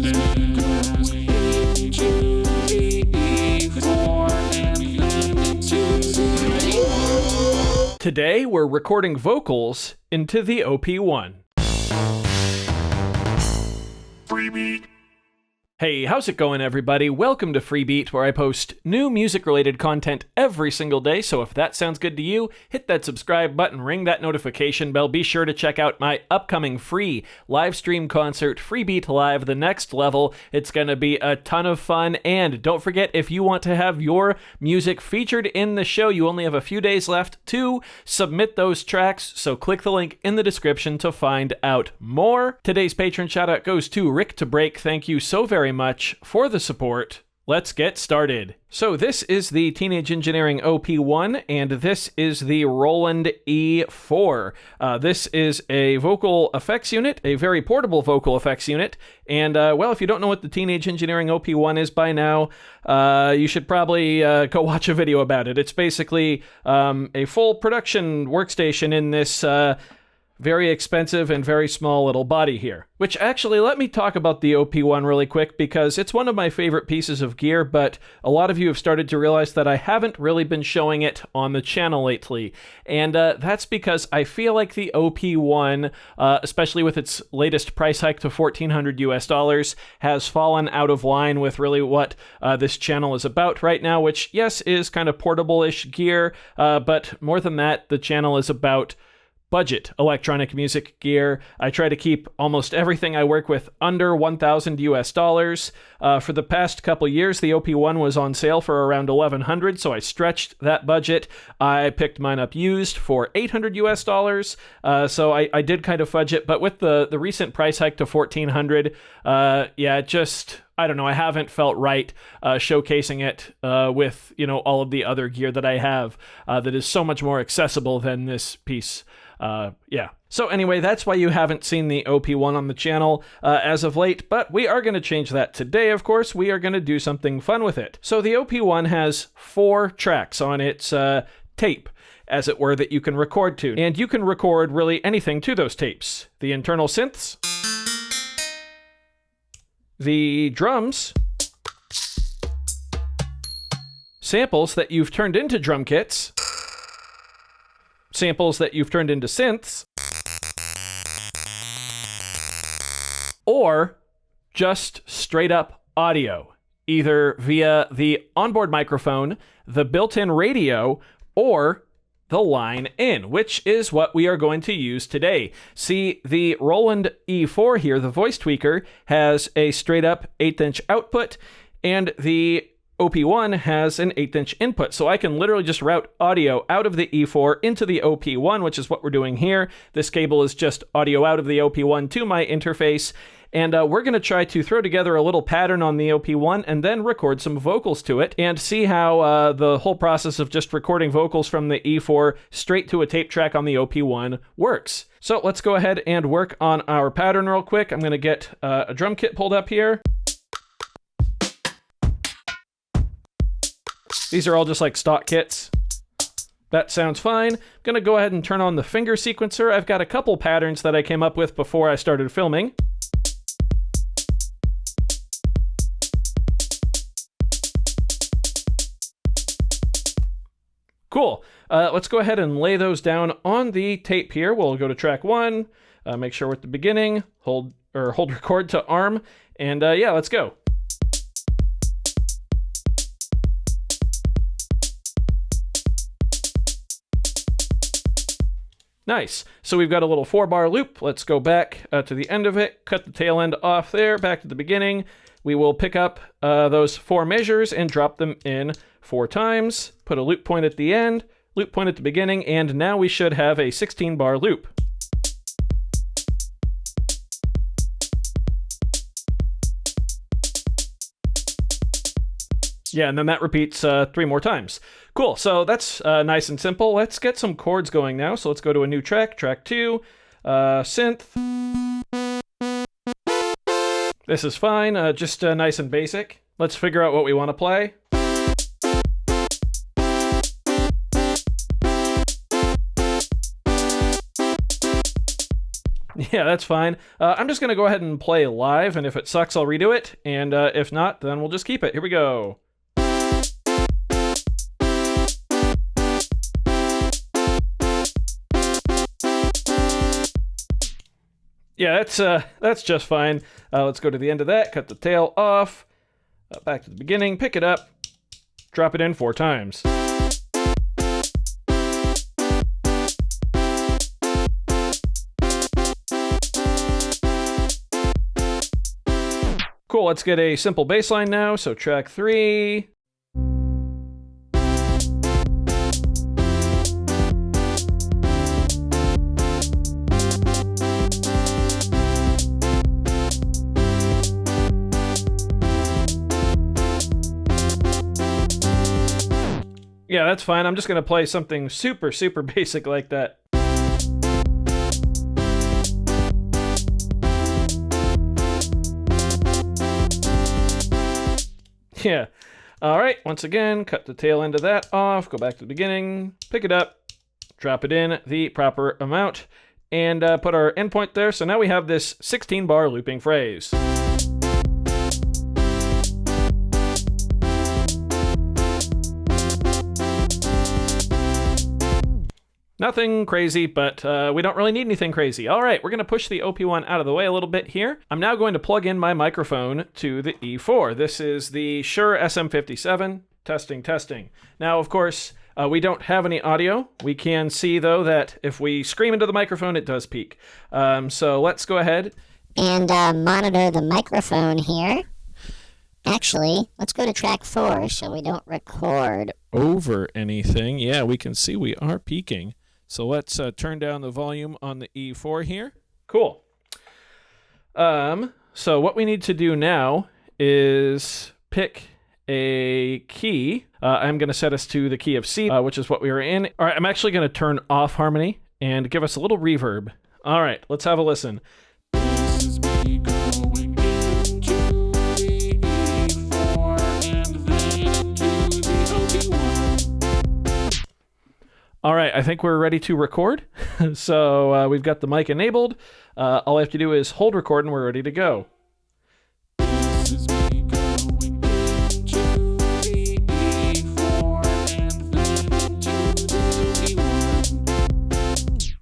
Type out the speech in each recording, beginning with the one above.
then goes A to the E4 and then to the... Today we're recording vocals into the OP-1. Freebie. Hey, how's it going, everybody? Welcome to Freebeat, where I post new music-related content every single day, so if that sounds good to you, hit that subscribe button, ring that notification bell, be sure to check out my upcoming free live stream concert, Freebeat Live, The Next Level. It's gonna be a ton of fun, and don't forget, if you want to have your music featured in the show, you only have a few days left to submit those tracks, so click the link in the description to find out more. Today's patron shoutout goes to Rick to Break. Thank you so very much for the support. Let's get started. So this is the Teenage Engineering OP-1, and this is the Roland E-4. This is a vocal effects unit, a very portable vocal effects unit, and well, if you don't know what the Teenage Engineering OP-1 is by now, you should probably go watch a video about it. It's basically a full production workstation in this very expensive and very small little body here. Which actually, let me talk about the OP-1 really quick, because it's one of my favorite pieces of gear, but a lot of you have started to realize that I haven't really been showing it on the channel lately. And that's because I feel like the OP-1, especially with its latest price hike to $1,400 US, has fallen out of line with really what this channel is about right now, which, yes, is kind of portable-ish gear, but more than that, the channel is about budget electronic music gear. I try to keep almost everything I work with under $1,000 US. For the past couple years, the OP-1 was on sale for around $1,100, so I stretched that budget. I picked mine up used for $800 US, so I did kind of fudge it, but with the recent price hike to $1,400, yeah, just... I don't know, I haven't felt right showcasing it with, you know, all of the other gear that I have that is so much more accessible than this piece. Yeah. So anyway, that's why you haven't seen the OP-1 on the channel as of late, but we are going to change that today, of course. We are going to do something fun with it. So the OP-1 has 4 tracks on its tape, as it were, that you can record to. And you can record really anything to those tapes. The internal synths, the drums, samples that you've turned into drum kits, samples that you've turned into synths, or just straight up audio, either via the onboard microphone, the built-in radio, or the line in, which is what we are going to use today. See, the Roland E-4 here, the voice tweaker, has a straight up 1/8" output, and the OP-1 has an 1/8" input. So I can literally just route audio out of the E-4 into the OP-1, which is what we're doing here. This cable is just audio out of the OP-1 to my interface. And we're going to try to throw together a little pattern on the OP-1 and then record some vocals to it and see how the whole process of just recording vocals from the E-4 straight to a tape track on the OP-1 works. So let's go ahead and work on our pattern real quick. I'm going to get a drum kit pulled up here. These are all just like stock kits. That sounds fine. I'm going to go ahead and turn on the finger sequencer. I've got a couple patterns that I came up with before I started filming. Cool. Let's go ahead and lay those down on the tape here. We'll go to track 1, make sure we're at the beginning, hold record to arm, and yeah, let's go. Nice. So we've got a little 4-bar loop. Let's go back to the end of it, cut the tail end off there, back to the beginning. We will pick up those 4 measures and drop them in 4 times, put a loop point at the end, loop point at the beginning, and now we should have a 16-bar loop. Yeah, and then that repeats 3 more times. Cool, so that's nice and simple. Let's get some chords going now. So let's go to a new track, track 2, synth. This is fine, just nice and basic. Let's figure out what we want to play. Yeah, that's fine. I'm just going to go ahead and play live, and if it sucks, I'll redo it, and if not, then we'll just keep it. Here we go. Yeah, that's just fine. Let's go to the end of that, cut the tail off, back to the beginning, pick it up, drop it in 4 times. Cool, let's get a simple bass line now. So track 3. Yeah, that's fine. I'm just going to play something super, super basic like that. Yeah. All right. Once again, cut the tail end of that off, go back to the beginning, pick it up, drop it in the proper amount, and put our endpoint there. So now we have this 16-bar looping phrase. Nothing crazy, but we don't really need anything crazy. All right, we're going to push the OP-1 out of the way a little bit here. I'm now going to plug in my microphone to the E4. This is the Shure SM57. Testing, testing. Now, of course, we don't have any audio. We can see, though, that if we scream into the microphone, it does peak. So let's go ahead and monitor the microphone here. Actually, let's go to track 4 so we don't record over anything. Yeah, we can see we are peaking. So let's turn down the volume on the E4 here. Cool. So what we need to do now is pick a key. I'm going to set us to the key of C, which is what we were in. All right, I'm actually going to turn off harmony and give us a little reverb. All right, let's have a listen. This is me going into the E4 and then into the OP-1. All right, I think we're ready to record. So we've got the mic enabled. All I have to do is hold record and we're ready to go. This is me going into the E4 and then into the OP-1.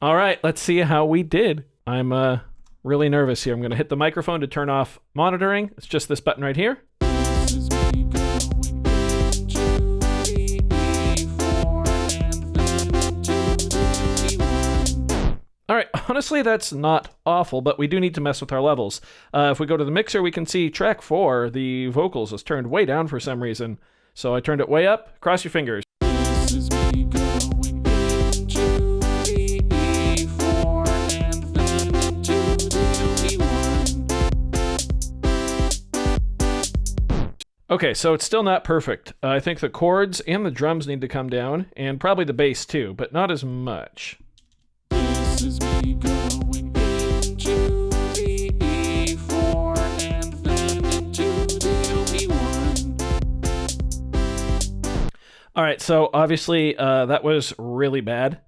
All right, let's see how we did. I'm really nervous here. I'm going to hit the microphone to turn off monitoring. It's just this button right here. This is me going into the E4 and then into the OP-1. All right, honestly, that's not awful, but we do need to mess with our levels. If we go to the mixer, we can see track 4, the vocals is turned way down for some reason. So I turned it way up. Cross your fingers. This is me going into the E4 and then into the OP-1. Okay, so it's still not perfect. I think the chords and the drums need to come down, and probably the bass too, but not as much. This is me going into the E4 and then into the OP-1. All right, so obviously that was really bad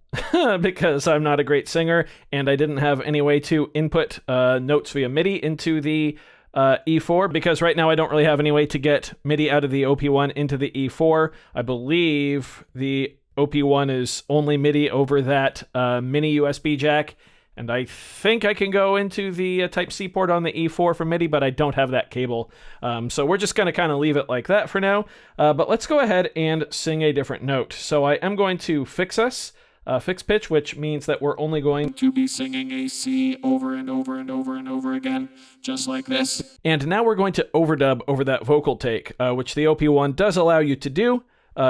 because I'm not a great singer and I didn't have any way to input notes via MIDI into the E4 because right now I don't really have any way to get MIDI out of the OP-1 into the E4. I believe the OP-1 is only MIDI over that mini USB jack, and I think I can go into the Type-C port on the E4 for MIDI, but I don't have that cable. So we're just going to kind of leave it like that for now. But let's go ahead and sing a different note. So I am going to fix pitch, which means that we're only going To be singing a C over and over and over and over again, just like this. And now we're going to overdub over that vocal take, which the OP-1 does allow you to do,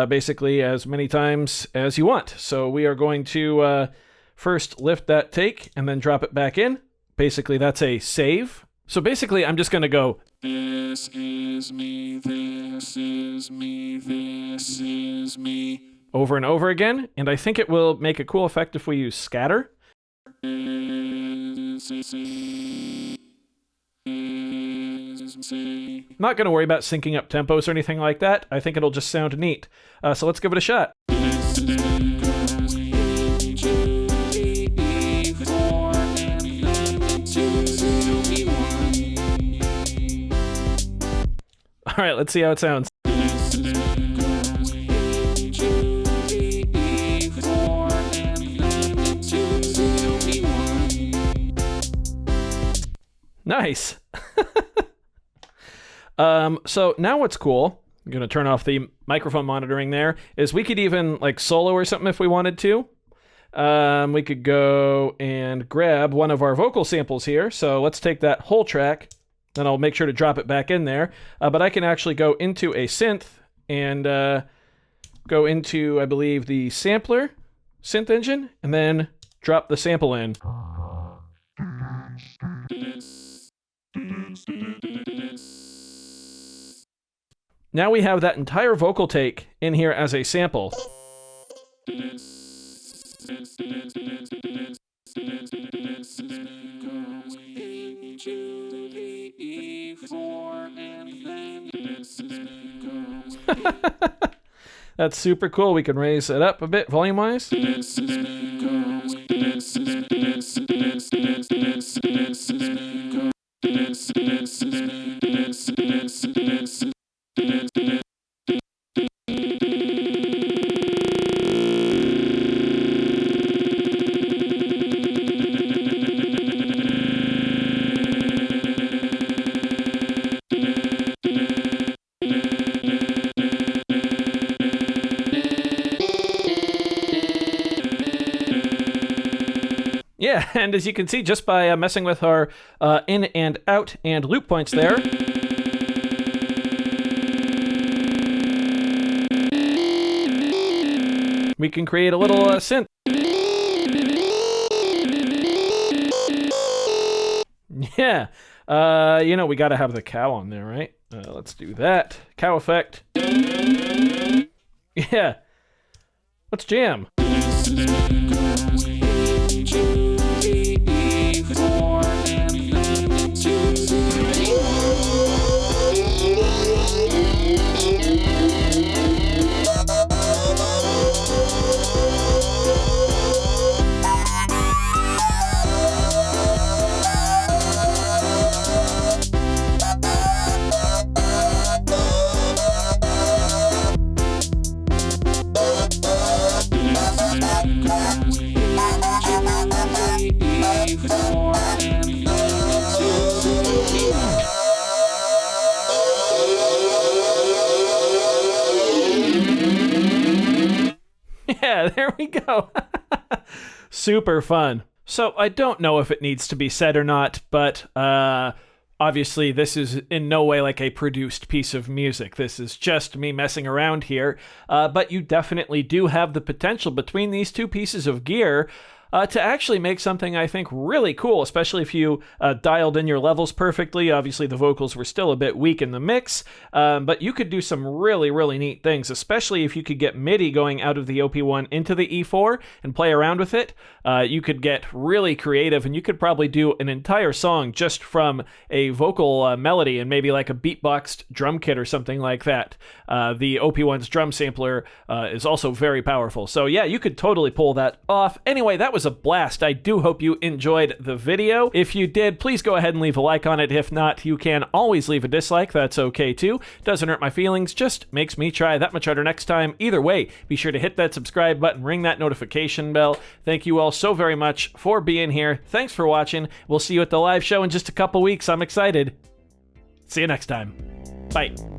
basically as many times as you want. So we are going to first lift that take and then drop it back in. Basically, that's a save. So basically, I'm just going to go, This is me, this is me, this is me. over and over again. And I think it will make a cool effect if we use scatter. This is me. This is me. I'm not going to worry about syncing up tempos or anything like that. I think it'll just sound neat. So let's give it a shot. This is me going into the E4 and then right, let's see how it sounds. This is me going to the E4 and then into the OP-1. Nice. So now what's cool, I'm going to turn off the microphone monitoring there, is we could even like solo or something if we wanted to. We could go and grab one of our vocal samples here. So let's take that whole track, then I'll make sure to drop it back in there. But I can actually go into a synth and go into, I believe, the sampler, synth engine, and then drop the sample in. Now we have that entire vocal take in here as a sample. That's super cool. We can raise it up a bit volume-wise. Yeah, and as you can see, just by messing with our in and out and loop points there, we can create a little synth. Yeah, we gotta have the cow on there, right? Let's do that. Cow effect. Yeah. Let's jam. Yeah, there we go. Super fun. So I don't know if it needs to be said or not, but obviously this is in no way like a produced piece of music. This is just me messing around here. But you definitely do have the potential between these two pieces of gear to actually make something I think really cool, especially if you dialed in your levels perfectly. Obviously the vocals were still a bit weak in the mix, but you could do some really, really neat things, especially if you could get MIDI going out of the OP-1 into the E4 and play around with it. You could get really creative, and you could probably do an entire song just from a vocal melody and maybe like a beatboxed drum kit or something like that. The OP-1's drum sampler is also very powerful. So yeah, you could totally pull that off. Anyway, that was a blast. I do hope you enjoyed the video. If you did, please go ahead and leave a like on it. If not, you can always leave a dislike. That's okay too. Doesn't hurt my feelings, just makes me try that much harder next time. Either way, be sure to hit that subscribe button, ring that notification bell. Thank you all so very much for being here. Thanks for watching. We'll see you at the live show in just a couple weeks. I'm excited. See you next time. Bye.